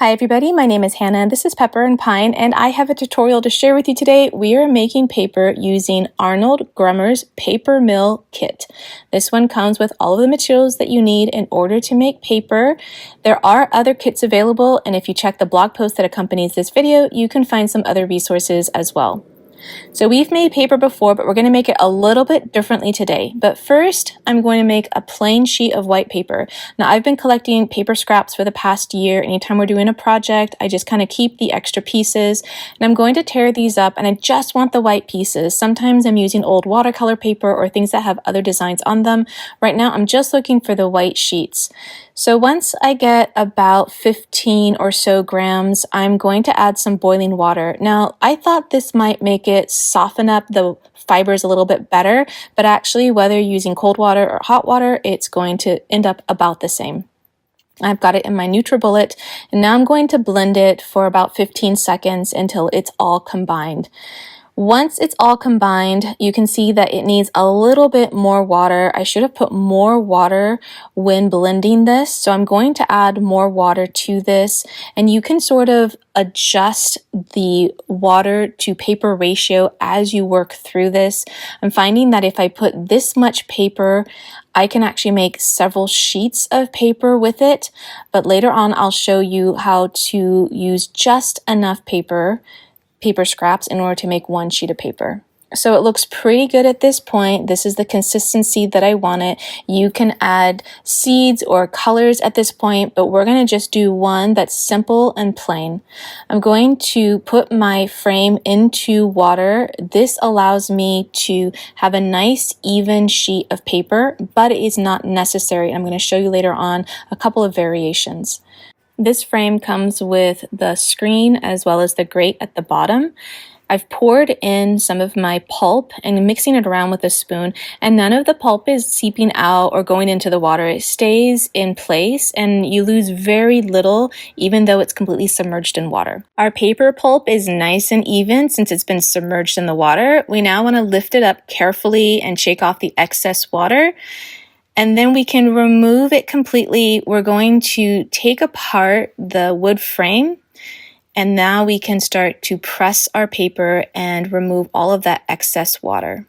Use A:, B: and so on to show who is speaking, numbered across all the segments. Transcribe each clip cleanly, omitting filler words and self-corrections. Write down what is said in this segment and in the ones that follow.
A: Hi everybody, my name is Hannah, this is Pepper and Pine, and I have a tutorial to share with you today. We are making paper using Arnold Grummer's Paper Mill Kit. This one comes with all of the materials that you need in order to make paper. There are other kits available, and if you check the blog post that accompanies this video, you can find some other resources as well. So we've made paper before, but we're going to make it a little bit differently today. But first, I'm going to make a plain sheet of white paper. Now, I've been collecting paper scraps for the past year. Anytime we're doing a project, I just kind of keep the extra pieces. And I'm going to tear these up, and I just want the white pieces. Sometimes I'm using old watercolor paper or things that have other designs on them. Right now, I'm just looking for the white sheets. So once I get about 15 or so grams, I'm going to add some boiling water. Now, I thought this might make it soften up the fibers a little bit better, but actually whether you're using cold water or hot water, it's going to end up about the same. I've got it in my NutriBullet, and now I'm going to blend it for about 15 seconds until it's all combined. Once it's all combined, you can see that it needs a little bit more water. I should have put more water when blending this, so I'm going to add more water to this, and you can sort of adjust the water to paper ratio as you work through this. I'm finding that if I put this much paper, I can actually make several sheets of paper with it, but later on I'll show you how to use just enough paper scraps in order to make one sheet of paper. So it looks pretty good at this point. This is the consistency that I want it. You can add seeds or colors at this point, but we're going to just do one that's simple and plain. I'm going to put my frame into water. This allows me to have a nice even sheet of paper, but it is not necessary. I'm going to show you later on a couple of variations. This frame comes with the screen as well as the grate at the bottom. I've poured in some of my pulp and mixing it around with a spoon, and none of the pulp is seeping out or going into the water. It stays in place and you lose very little even though it's completely submerged in water. Our paper pulp is nice and even since it's been submerged in the water. We now want to lift it up carefully and shake off the excess water. And then we can remove it completely. We're going to take apart the wood frame, and now we can start to press our paper and remove all of that excess water.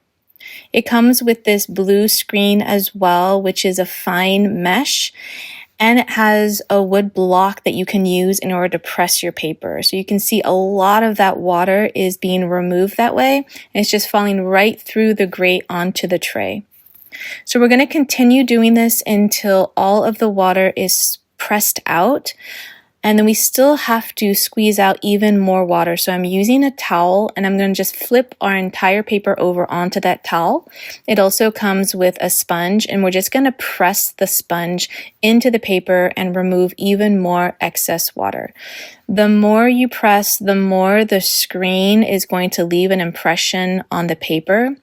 A: It comes with this blue screen as well, which is a fine mesh, and it has a wood block that you can use in order to press your paper. So you can see a lot of that water is being removed that way, and it's just falling right through the grate onto the tray. So we're going to continue doing this until all of the water is pressed out, and then we still have to squeeze out even more water. So I'm using a towel, and I'm going to just flip our entire paper over onto that towel. It also comes with a sponge, and we're just going to press the sponge into the paper and remove even more excess water. The more you press, the more the screen is going to leave an impression on the paper.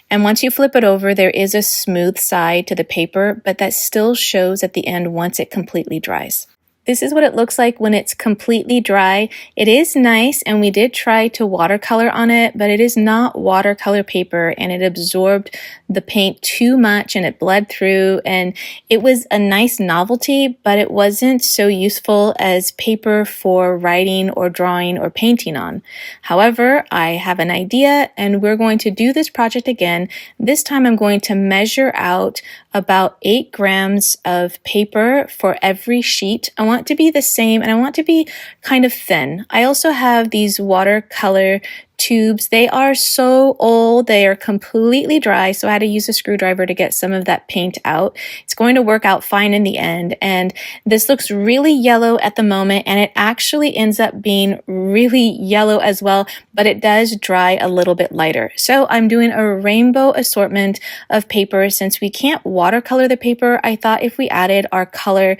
A: And once you flip it over, there is a smooth side to the paper, but that still shows at the end once it completely dries. This is what it looks like when it's completely dry. It is nice, and we did try to watercolor on it, but it is not watercolor paper, and it absorbed the paint too much and it bled through, and it was a nice novelty, but it wasn't so useful as paper for writing or drawing or painting on. However, I have an idea, and we're going to do this project again. This time I'm going to measure out about 8 grams of paper for every sheet. I want it to be the same, and I want it to be kind of thin. I also have these watercolor tubes. They are so old, they are completely dry, so I had to use a screwdriver to get some of that paint out. It's going to work out fine in the end, and this looks really yellow at the moment, and it actually ends up being really yellow as well, but it does dry a little bit lighter. So I'm doing a rainbow assortment of paper. Since we can't watercolor the paper, I thought if we added our color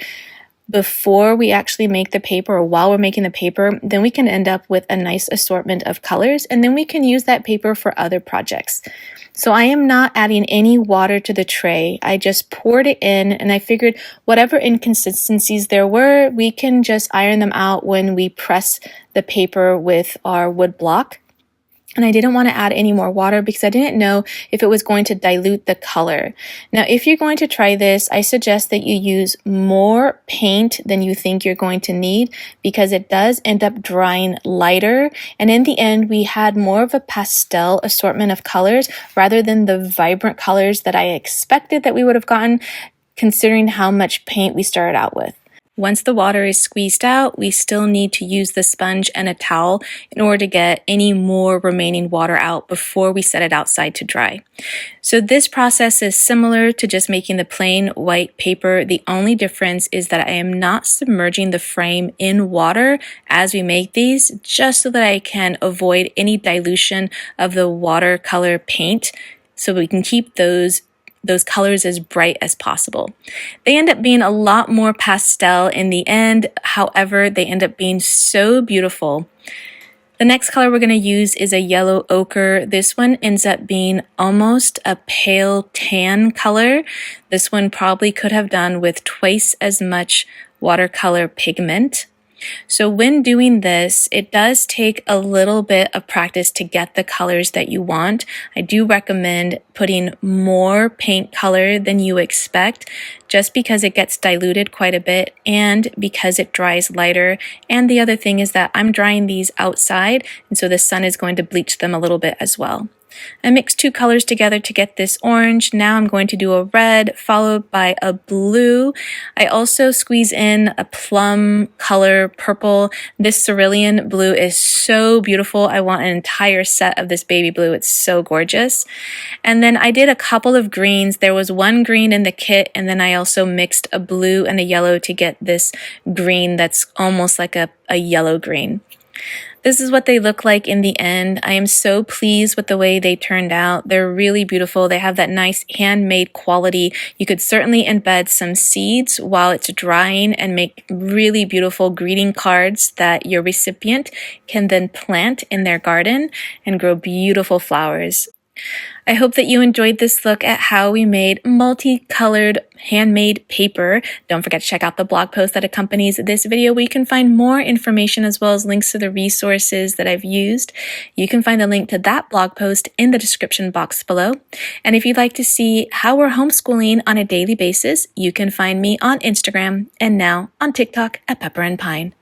A: before we actually make the paper or while we're making the paper, then we can end up with a nice assortment of colors, and then we can use that paper for other projects. So I am not adding any water to the tray. I just poured it in, and I figured whatever inconsistencies there were, we can just iron them out when we press the paper with our wood block. and I didn't want to add any more water because I didn't know if it was going to dilute the color. Now, if you're going to try this, I suggest that you use more paint than you think you're going to need because it does end up drying lighter. And in the end, we had more of a pastel assortment of colors rather than the vibrant colors that I expected that we would have gotten, considering how much paint we started out with. Once the water is squeezed out, we still need to use the sponge and a towel in order to get any more remaining water out before we set it outside to dry. So this process is similar to just making the plain white paper. The only difference is that I am not submerging the frame in water as we make these, just so that I can avoid any dilution of the watercolor paint, so we can keep those colors as bright as possible. They end up being a lot more pastel in the end. However, they end up being so beautiful. The next color we're going to use is a yellow ochre. This one ends up being almost a pale tan color. This one probably could have done with twice as much watercolor pigment. So when doing this, it does take a little bit of practice to get the colors that you want. I do recommend putting more paint color than you expect, just because it gets diluted quite a bit and because it dries lighter. And the other thing is that I'm drying these outside, and so the sun is going to bleach them a little bit as well. I mixed two colors together to get this orange. Now I'm going to do a red followed by a blue. I also squeeze in a plum color purple. This cerulean blue is so beautiful. I want an entire set of this baby blue. It's so gorgeous. And then I did a couple of greens. There was one green in the kit, and then I also mixed a blue and a yellow to get this green that's almost like a yellow green. This is what they look like in the end. I am so pleased with the way they turned out. They're really beautiful. They have that nice handmade quality. You could certainly embed some seeds while it's drying and make really beautiful greeting cards that your recipient can then plant in their garden and grow beautiful flowers. I hope that you enjoyed this look at how we made multicolored handmade paper. Don't forget to check out the blog post that accompanies this video, where you can find more information as well as links to the resources that I've used. You can find a link to that blog post in the description box below. And if you'd like to see how we're homeschooling on a daily basis, you can find me on Instagram and now on TikTok at Pepper and Pine.